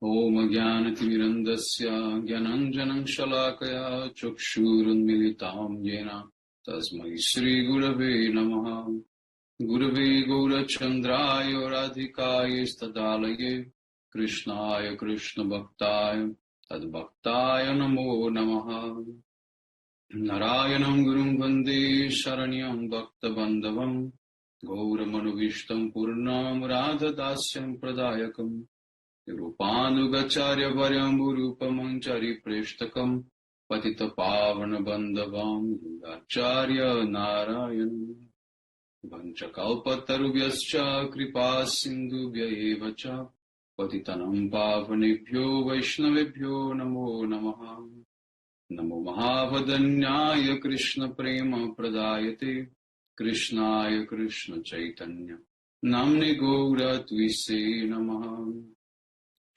Om Jnanatimirandasya Jnananjanam Shalakaya Chakshurunmilitam Yena Tasmai Shri Gurave Namaha Gurave Gaurachandraya Radhikaya Stadalaye Krishnaya Krishna Bhaktaya Tadbhaktaya Namo Namaha Narayanam Gurum Vande Sharanyam Bhakta Bandhavam Gauramanu Purnam Radha Dasyam Pradayakam Rupanugacharya Varyamburupamachari Preshtakam Patita Pavana Bandhavam Acharya Narayan Vanchakalpatarubhyascha Kripa Sindhubhya Evacha Patitanam Pavanebhyo Vaishnavebhyo Namo Namaha Namo Mahavadanyaya Krishna Prema Pradayate Krishnaya Krishna Chaitanya Namne Gaura Tvise Namaha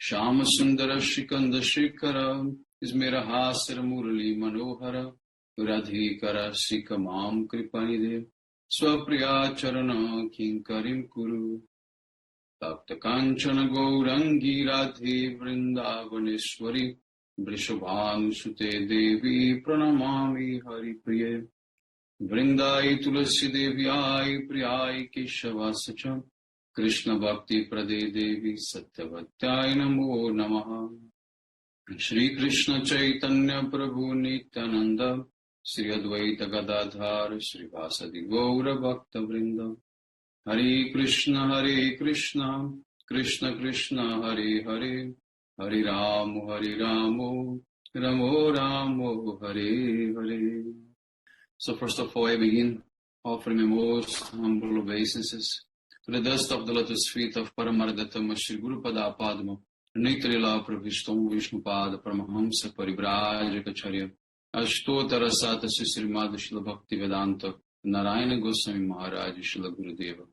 Shama Sundara Shikanda Shikara Ismera Hasar Murali Manohara Radhikara Sikamam Kripanide Swapriya Charana Kinkarim Kuru Bhakta Kanchana Gaurangi Radhe Vrindavaneshwari Vrishabhanu Sute Devi Pranamami Hari Priye Vrindai Tulasi Devi Ai Priyai Keshavasacham Krishna Bhakti Prade Devi Satyavatyai Namo Namaha Shri Krishna Chaitanya Prabhu Nityananda Sri Advaita Gadadhar Sri Vasadi Gaura Bhakta Vrinda Hare Krishna Krishna Krishna Hare Hare Hare Ramo Ramo Hare Hare. So first of all I begin offering my most humble obeisances to the dust of the lotus feet of Paramardatama Shri Guru Pada Padma Nitrila Pravishtam Vishnupada Paramahamsa Paribrajacharya Ashtota Rasata Srimad Shila Bhakti Vedanta Narayana Goswami Maharaj Shila Gurudeva,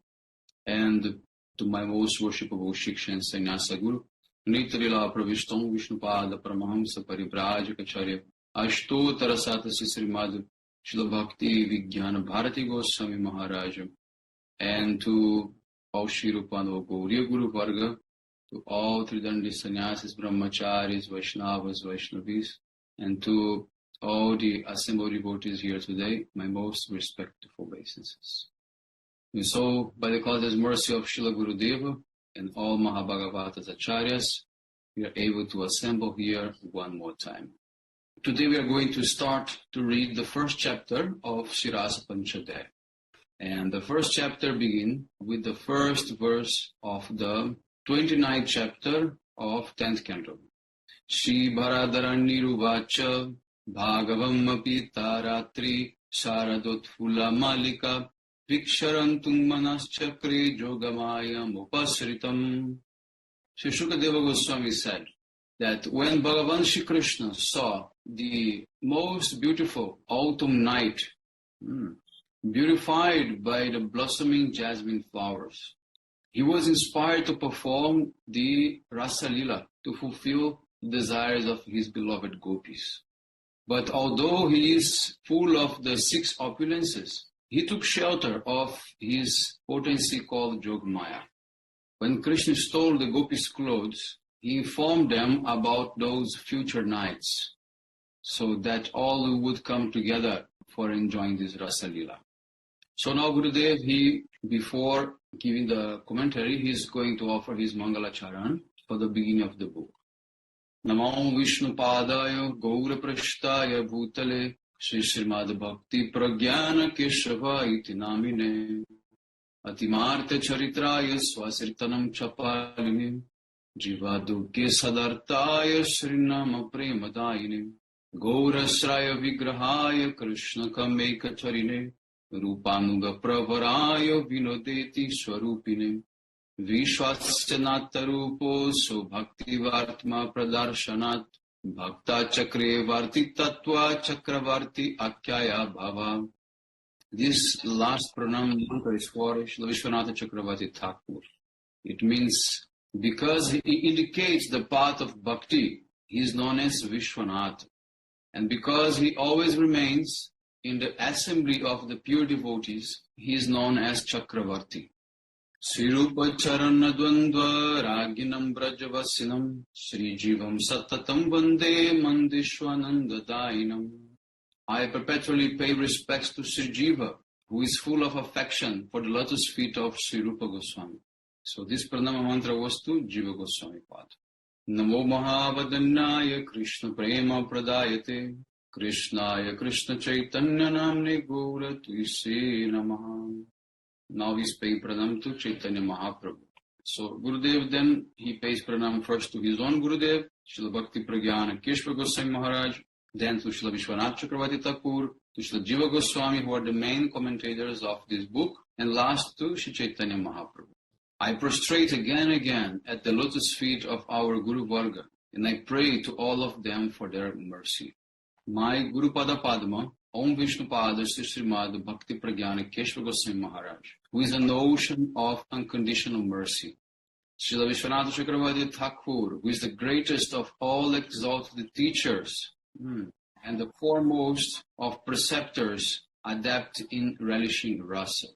and to my most worshipable Shiksha and Sannyasa Guru Nitrila Pravishtam Vishnupada Paramahamsa Paribrajacharya Ashtota Rasata Srimad Shila Bhakti Vijnana Bharati Goswami Maharaj, and to all Shri Rupano Gauriya Guru Varga, to all Tridandi Sannyasis, Brahmacharis, Vaishnavas, Vaishnavis, and to all the assembled devotees here today, my most respectful obeisances. And so, by the causeless mercy of Srila Gurudeva and all Mahabhagavatas Acharyas, we are able to assemble here one more time. Today we are going to start to read the first chapter of Rasa Pancadhyayi. And the first chapter begins with the first verse of the 29th chapter of 10th canto. Shri Bharadharaniruvacha Bhagavam Apita Ratri Sharadotfula Malika Viksharantung Manaschakri Jogamayam Upasritam. Sri Shukadeva Goswami said that when Bhagavan Shri Krishna saw the most beautiful autumn night, beautified by the blossoming jasmine flowers, he was inspired to perform the Rasa Lila to fulfill the desires of his beloved gopis. But although he is full of the six opulences, he took shelter of his potency called Jogmaya. When Krishna stole the gopis' clothes, he informed them about those future nights, so that all would come together for enjoying this Rasa Lila. So now Gurudev, before giving the commentary, he is going to offer his Mangala Charan for the beginning of the book. Namo Vishnu Padaya Gaura Prashtaya Bhutale Shri Srimad Bhakti Pragyana Keshava Iti Namine Atimartha Charitraya Swasirtanam Chapaline Jivadukya Sadartaya Srinama Premadayine Gaura Sraya Vigrahaya Krishna Kameka Charine Rupanuga Pravaraya Vinodeti Swarupine Vishwasyanata Rupo So Bhakti Vartma Pradarshanat Bhakta Chakre Varti Tattva Chakravarti Akyaya Bhava. This last pranam mantra is for Srila Vishwanatha Chakravarti Thakur. It means because he indicates the path of bhakti, he is known as Vishwanath. And because he always remains in the assembly of the pure devotees, he is known as Chakravarti. Srirupa Charana Dvandva Raginam Brajavasinam Sri Jivam Satatam Vande Mandishwananda Dainam. I perpetually pay respects to Sri Jiva, who is full of affection for the lotus feet of Sri Rupa Goswami. So this pranama mantra was to Jiva Goswami Pad. Namo Mahavadanyaya Krishna Prema Pradayate Krishnaya Krishna Chaitanya Namne Gaura Tuise Namaha. Now he's paying pranam to Chaitanya Mahaprabhu. So Gurudev then he pays pranam first to his own Gurudev, Srila Bhakti Pragyana Keshava Goswami Maharaj, then to Srila Vishwanath Chakravarti Thakur, to Srila Jiva Goswami, who are the main commentators of this book, and last to Sri Chaitanya Mahaprabhu. I prostrate again and again at the lotus feet of our Guru Varga, and I pray to all of them for their mercy. My Guru Pada Padma, Om Vishnu Pada Sri Srimad Bhakti Pragyana Keshava Goswami Maharaj, who is an ocean of unconditional mercy. Srila Vishwanath Chakravarti Thakur, who is the greatest of all exalted teachers, and the foremost of preceptors adept in relishing rasa.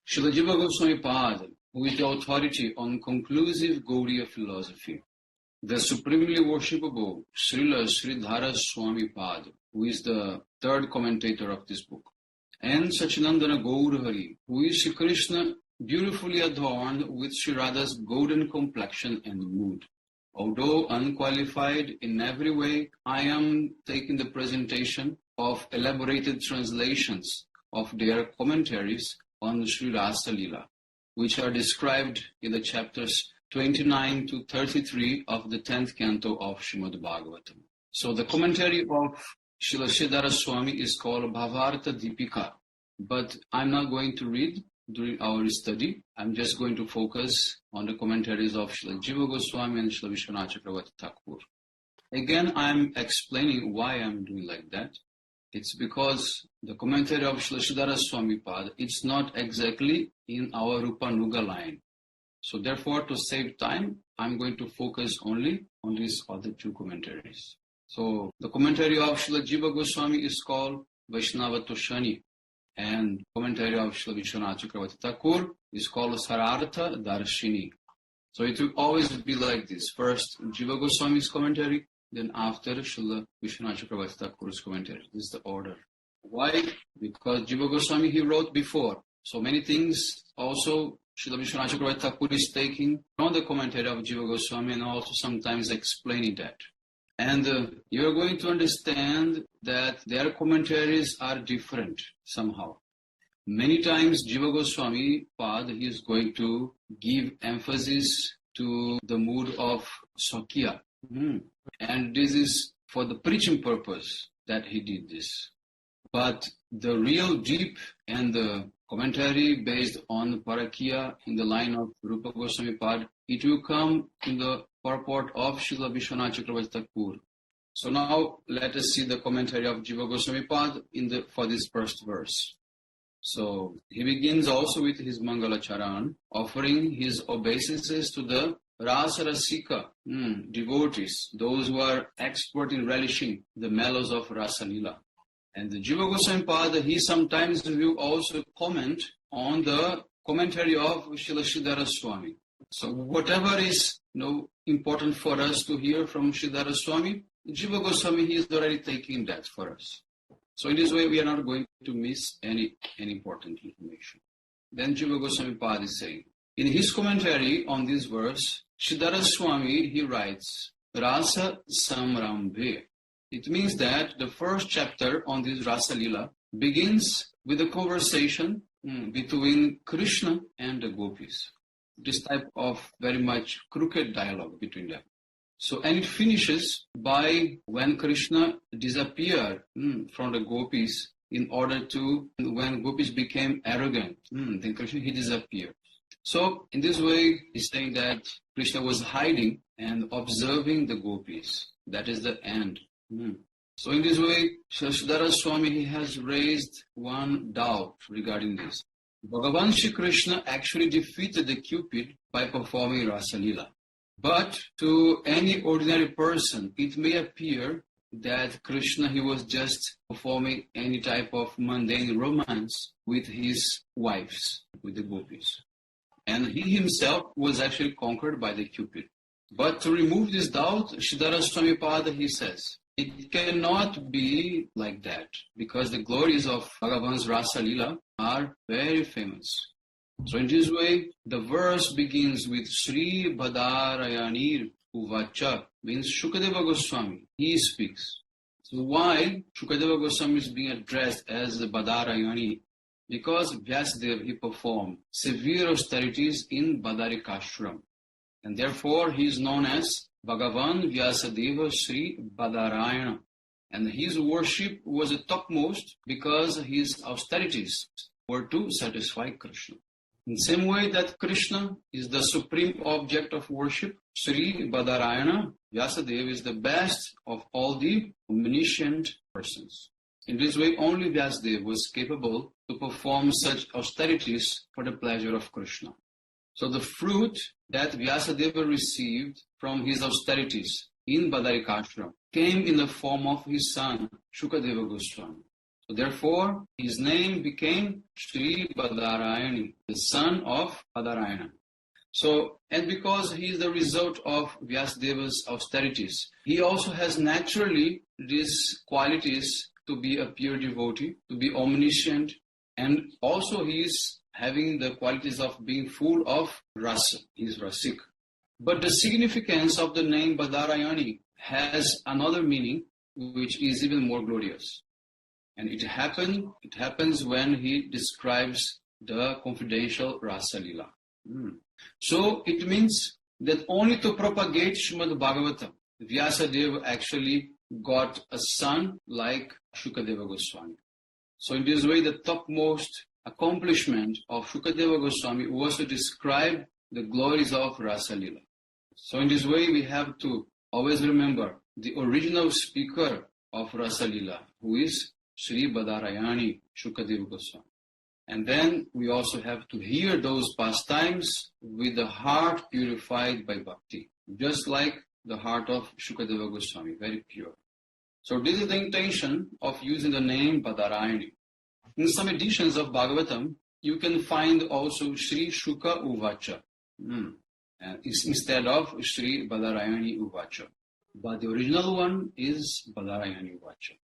Srila Jiva Goswami Pada, who is the authority on conclusive Gauriya philosophy. The supremely worshipable Srila Sridhara Swami Pada, who is the third commentator of this book. And Sachinandana Gaurahari, who is Sri Krishna beautifully adorned with Sri Radha's golden complexion and mood. Although unqualified in every way, I am taking the presentation of elaborated translations of their commentaries on Sri Rasa Lila, which are described in the chapters 29 to 33 of the 10th canto of Srimad Bhagavatam. So the commentary of Srila Sridhara Swami is called Bhavartha Deepika, but I'm not going to read during our study. I'm just going to focus on the commentaries of Srila Jiva Goswami and Srila Vishwanath Chakravarti Thakur. Again, I'm explaining why I'm doing like that. It's because the commentary of Srila Sridhara Swami Pad, it's not exactly in our Rupanuga line. So therefore, to save time, I'm going to focus only on these other two commentaries. So the commentary of Srila Jiva Goswami is called Vaishnava Toshani, and commentary of Srila Vishwanath Chakravarti Thakur is called Sarartha Darshini. So it will always be like this. First Jiva Goswami's commentary, then after Srila Vishwanath Chakravarti Thakur's commentary. This is the order. Why? Because Jiva Goswami he wrote before. So many things also Srila Vishwanath Chakravarti Thakur is taking from the commentary of Jiva Goswami and also sometimes explaining that. And you are going to understand that their commentaries are different somehow. Many times Jiva Goswami Pad he is going to give emphasis to the mood of Sakya. And this is for the preaching purpose that he did this. But the real deep and the commentary based on Parakya in the line of Rupa Goswami Pad, it will come in the purport of Srila Vishwanath Chakravarti Thakur. So now let us see the commentary of Jiva Goswami Pad for this first verse. So he begins also with his Mangala Charan, offering his obeisances to the Rasa Rasika devotees, those who are expert in relishing the mellows of Rasa Lila. And the Jiva Goswami Pada, he sometimes will also comment on the commentary of Srila Sridhara Swami. So whatever is important for us to hear from Sridhara Swami, Jiva Goswami, he is already taking that for us. So in this way, we are not going to miss any important information. Then Jiva Goswami Pada is saying, in his commentary on this verse, Sridhara Swami, he writes, Rasa Samrambhe. It means that the first chapter on this Rasa Lila begins with a conversation between Krishna and the gopis. This type of very much crooked dialogue between them. So, and it finishes by when Krishna disappeared from the gopis in order to, when gopis became arrogant, then Krishna, he disappeared. So, in this way, he's saying that Krishna was hiding and observing the gopis. That is the end. So, in this way, Sridhara Swami, he has raised one doubt regarding this. Bhagavan Shri Krishna actually defeated the Cupid by performing Rasa Lila. But to any ordinary person, it may appear that Krishna, he was just performing any type of mundane romance with his wives, with the gopis. and he himself was actually conquered by the Cupid. But to remove this doubt, Sridhara Swamipada, he says, it cannot be like that, because the glories of Bhagavan's Rasa Lila are very famous. So in this way, the verse begins with Sri Badarayanir Uvacha, means Shukadeva Goswami, he speaks. So why Shukadeva Goswami is being addressed as the Badarayani? Because Vyasadeva, he performed severe austerities in Badarikashram. And therefore, he is known as Bhagavan Vyasadeva Sri Badarayana. And his worship was the topmost because his austerities were to satisfy Krishna. In the same way that Krishna is the supreme object of worship, Sri Badarayana, Vyasadeva is the best of all the omniscient persons. In this way, only Vyasadeva was capable to perform such austerities for the pleasure of Krishna. So the fruit that Vyasadeva received from his austerities in Badarikashram came in the form of his son, Shukadeva Goswami. So therefore, his name became Sri Badarayani, the son of Badarayana. So, and because he is the result of Vyasadeva's austerities, he also has naturally these qualities to be a pure devotee, to be omniscient, and also he is having the qualities of being full of rasa. He is rasik. But the significance of the name Badarayani has another meaning which is even more glorious. And it happens when he describes the confidential Rasa Lila. So it means that only to propagate Srimad Bhagavatam, Vyasadeva actually got a son like Shukadeva Goswami. So in this way, the topmost accomplishment of Shukadeva Goswami was to describe the glories of Rasa Lila. So in this way, we have to always remember the original speaker of Rasa Lila, who is Sri Badarayani Shukadeva Goswami. And then we also have to hear those pastimes with the heart purified by bhakti, just like the heart of Shukadeva Goswami, very pure. So this is the intention of using the name Badarayani. In some editions of Bhagavatam, you can find also Sri Shuka Uvacha instead of Sri Badarayani Uvacha. But the original one is Badarayani Uvacha.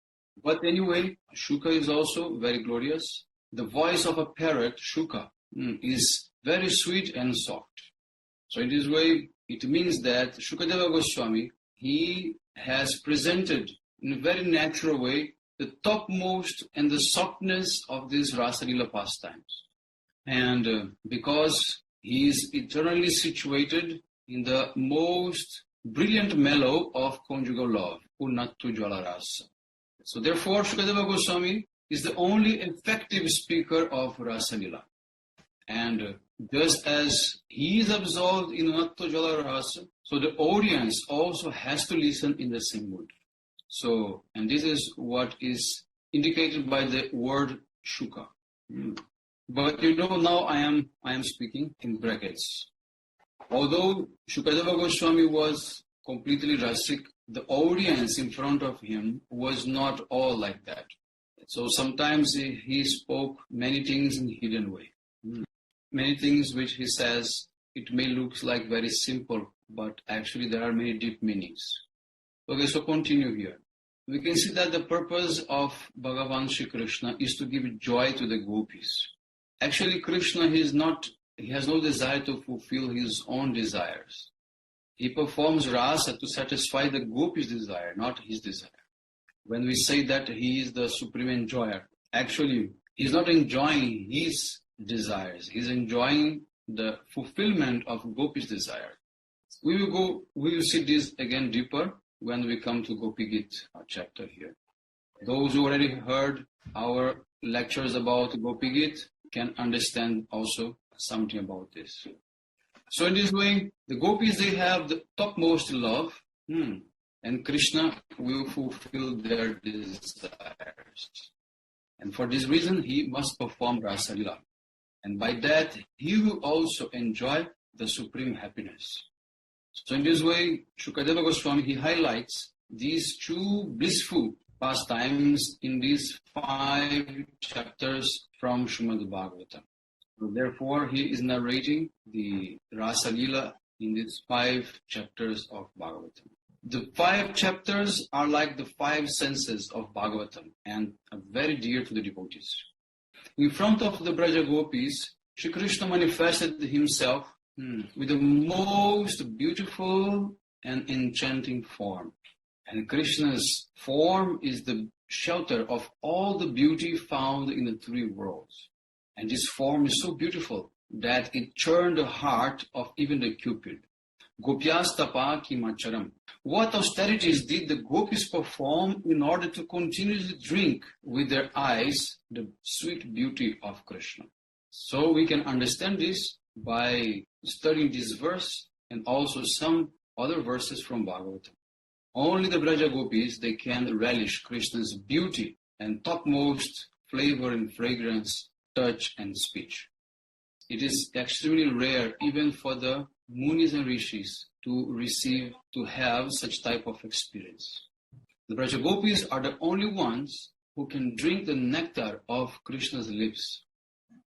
But anyway, Shuka is also very glorious. The voice of a parrot, Shuka, is very sweet and soft. So in this way, it means that Shukadeva Goswami, he has presented in a very natural way the topmost and the softness of these Rasa Lila pastimes. And because he is eternally situated in the most brilliant mellow of conjugal love, Unnattu Jala Rasa. So therefore, Shukadeva Goswami is the only effective speaker of Rasa Lila. And just as he is absorbed in Unnattu Jala Rasa, so the audience also has to listen in the same mood. So, and this is what is indicated by the word Shuka. But now I am speaking in brackets. Although Shukadeva Goswami was completely rasic, the audience in front of him was not all like that. So sometimes he spoke many things in a hidden way. Many things which he says, it may look like very simple, but actually there are many deep meanings. Okay, so continue here. We can see that the purpose of Bhagavan Shri Krishna is to give joy to the gopis. Actually, Krishna, he has no desire to fulfill his own desires. He performs rasa to satisfy the gopis' desire, not his desire. When we say that he is the supreme enjoyer, actually, he's not enjoying his desires. He's enjoying the fulfillment of gopis' desire. We will see this again deeper when we come to Gopi Gita chapter here. Those who already heard our lectures about Gopi Gita can understand also something about this. So in this way, the gopis, they have the topmost love, and Krishna will fulfill their desires. And for this reason, he must perform Rasa Lila. And by that, he will also enjoy the supreme happiness. So in this way, Shukadeva Goswami, he highlights these two blissful pastimes in these 5 chapters from Srimad Bhagavatam. So therefore, he is narrating the Rasa Lila in these 5 chapters of Bhagavatam. The 5 chapters are like the 5 senses of Bhagavatam and are very dear to the devotees. In front of the Braja Gopis, Shri Krishna manifested himself with the most beautiful and enchanting form. And Krishna's form is the shelter of all the beauty found in the 3 worlds. And this form is so beautiful that it turned the heart of even the Cupid. Gopyastapa kimacharam. What austerities did the gopis perform in order to continuously drink with their eyes the sweet beauty of Krishna? So we can understand this by studying this verse and also some other verses from Bhagavatam. Only the Braja Gopis, they can relish Krishna's beauty and topmost flavor and fragrance, touch and speech. It is extremely rare even for the Munis and Rishis to have such type of experience. The Braja Gopis are the only ones who can drink the nectar of Krishna's lips.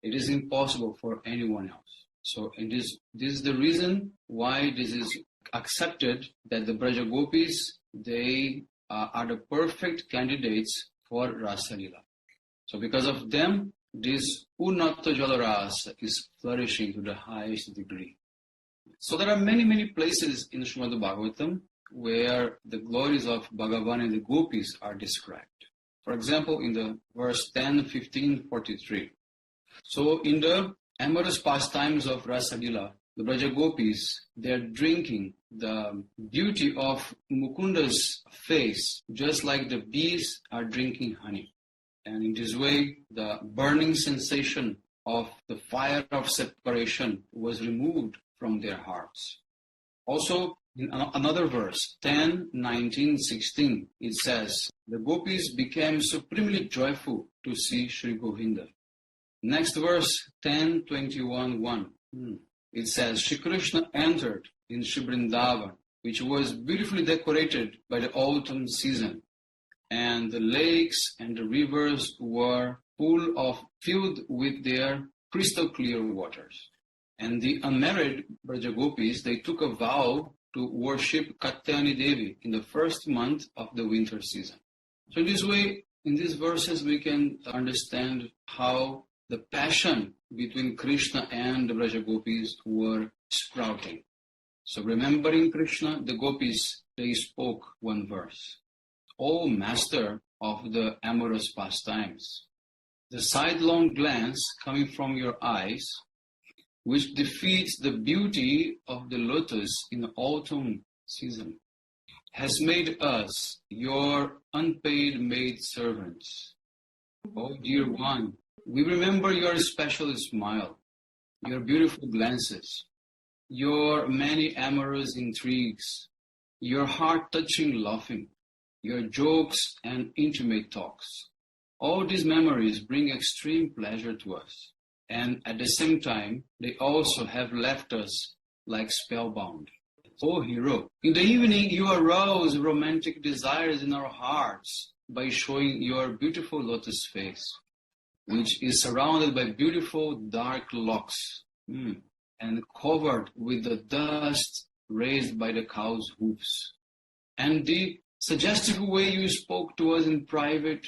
It is impossible for anyone else. So this is the reason why this is accepted that the Braja Gopis, they are the perfect candidates for Rasa Lila. So because of them, this Unnata Jalarasa is flourishing to the highest degree. So there are many places in Srimad Bhagavatam where the glories of Bhagavan and the Gopis are described. For example, in the verse 10, 15, 43. So in the amorous pastimes of Rasa Lila, the Braja Gopis, they are drinking the beauty of Mukunda's face, just like the bees are drinking honey. And in this way, the burning sensation of the fire of separation was removed from their hearts. Also, in another verse, 10, 19, 16, it says, the gopis became supremely joyful to see Sri Govinda. Next verse, 10, 21, 1. It says, Shri Krishna entered in Shri Vrindavan, which was beautifully decorated by the autumn season. And the lakes and the rivers were filled with their crystal clear waters. And the unmarried Braja Gopis, they took a vow to worship Katyayani Devi in the first month of the winter season. So in this way, in these verses, we can understand how the passion between Krishna and the Braja Gopis were sprouting. So remembering Krishna, the Gopis, they spoke one verse. O master of the amorous pastimes, the sidelong glance coming from your eyes, which defeats the beauty of the lotus in the autumn season, has made us your unpaid maid servants. Oh dear one, we remember your special smile, your beautiful glances, your many amorous intrigues, your heart-touching laughing, your jokes and intimate talks. All these memories bring extreme pleasure to us. And at the same time, they also have left us like spellbound. Oh hero, in the evening you arouse romantic desires in our hearts by showing your beautiful lotus face, which is surrounded by beautiful dark locks and covered with the dust raised by the cow's hoofs. And the suggestive way you spoke to us in private,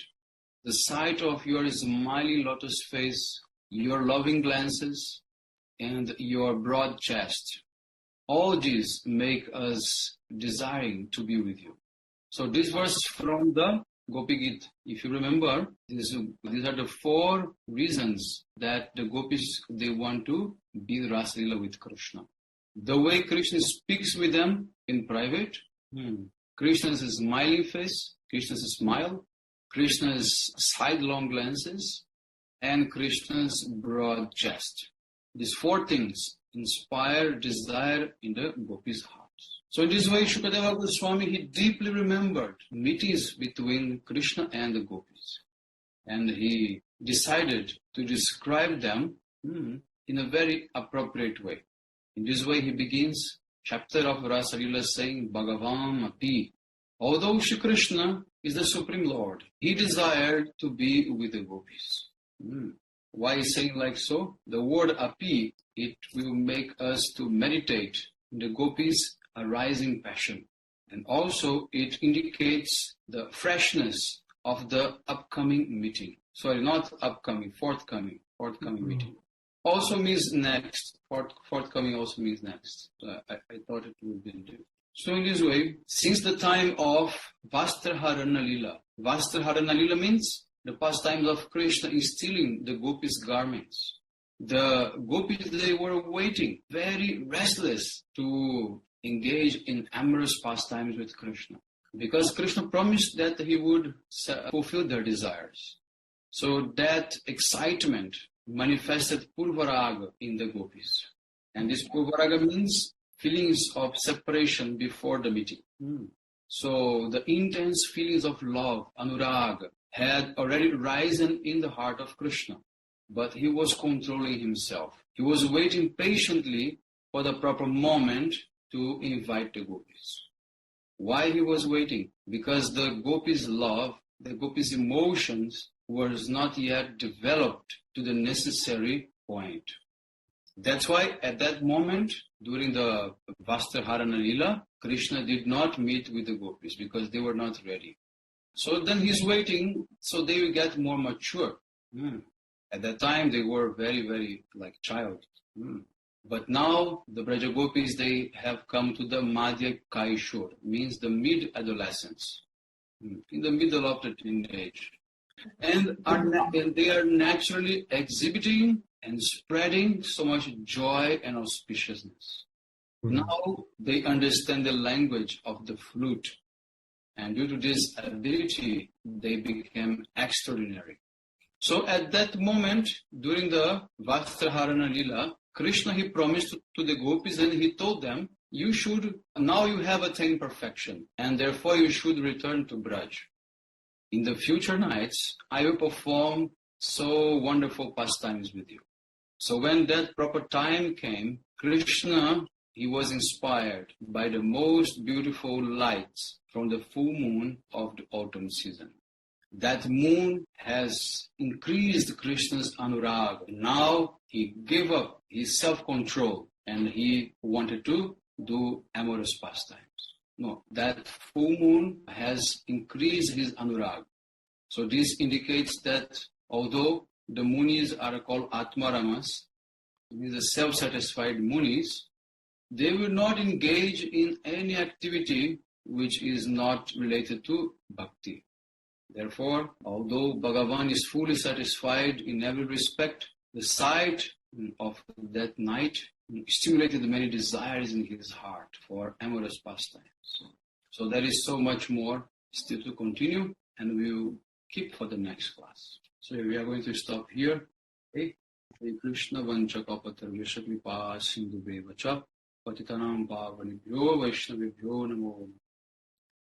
the sight of your smiling lotus face, your loving glances, and your broad chest. All these make us desiring to be with you. So this verse from the Gopi Gita, if you remember, these are the 4 reasons that the gopis, they want to be Rasa Lila with Krishna. The way Krishna speaks with them in private, Krishna's smiling face, Krishna's smile, Krishna's sidelong glances, and Krishna's broad chest. These 4 things inspire desire in the gopis' hearts. So in this way, Shukadeva Goswami, he deeply remembered meetings between Krishna and the gopis. And he decided to describe them in a very appropriate way. In this way, he begins chapter of Rasa Lila saying, Bhagavan Api. Although Shri Krishna is the Supreme Lord, he desired to be with the gopis. Why is saying like so? The word api, it will make us to meditate in the gopis' arising passion. And also it indicates the freshness of the upcoming meeting. Sorry, not upcoming, forthcoming meeting. Also means next. Forthcoming also means next. I thought it would be different. So in this way, since the time of Vastraharana Lila, Vastraharana Lila means the pastimes of Krishna in stealing the gopis' garments. The gopis, they were waiting, very restless to engage in amorous pastimes with Krishna. Because Krishna promised that he would fulfill their desires. So that excitement manifested Purvaraga in the gopis. And this Purvaraga means feelings of separation before the meeting. So the intense feelings of love, Anuraga, had already risen in the heart of Krishna, but he was controlling himself. He was waiting patiently for the proper moment to invite the gopis. Why he was waiting? Because the gopis' love, the gopis' emotions was not yet developed to the necessary point. That's why at that moment, during the Vastraharana Lila, Krishna did not meet with the gopis because they were not ready. So then he's waiting so they will get more mature. At that time, they were very, very like child. But now the Braja Gopis, they have come to the Madhya Kaishur, means the mid-adolescence, in the middle of the teenage. And they are naturally exhibiting and spreading so much joy and auspiciousness. Now they understand the language of the flute. And due to this ability, they became extraordinary. So at that moment, during the Vastraharana Lila, Krishna, he promised to the gopis and he told them, now you have attained perfection and therefore you should return to Braj. In the future nights, I will perform so wonderful pastimes with you. So when that proper time came, Krishna, he was inspired by the most beautiful lights from the full moon of the autumn season. That moon has increased Krishna's anurag. Now he gave up his self-control and he wanted to do amorous pastimes. No, that full moon has increased his anurag. So this indicates that although the munis are called Atmaramas, these are self-satisfied munis, they will not engage in any activity which is not related to bhakti. Therefore, although Bhagavan is fully satisfied in every respect, the sight of that night stimulated many desires in his heart for amorous pastimes. So there is so much more still to continue, and we will keep for the next class. So we are going to stop here. Okay. Hare Krishna Vanchakapatar Vishakripa Sindhu Bevacha Patitanam Pavanibhyo Vaishnavibhyo Namo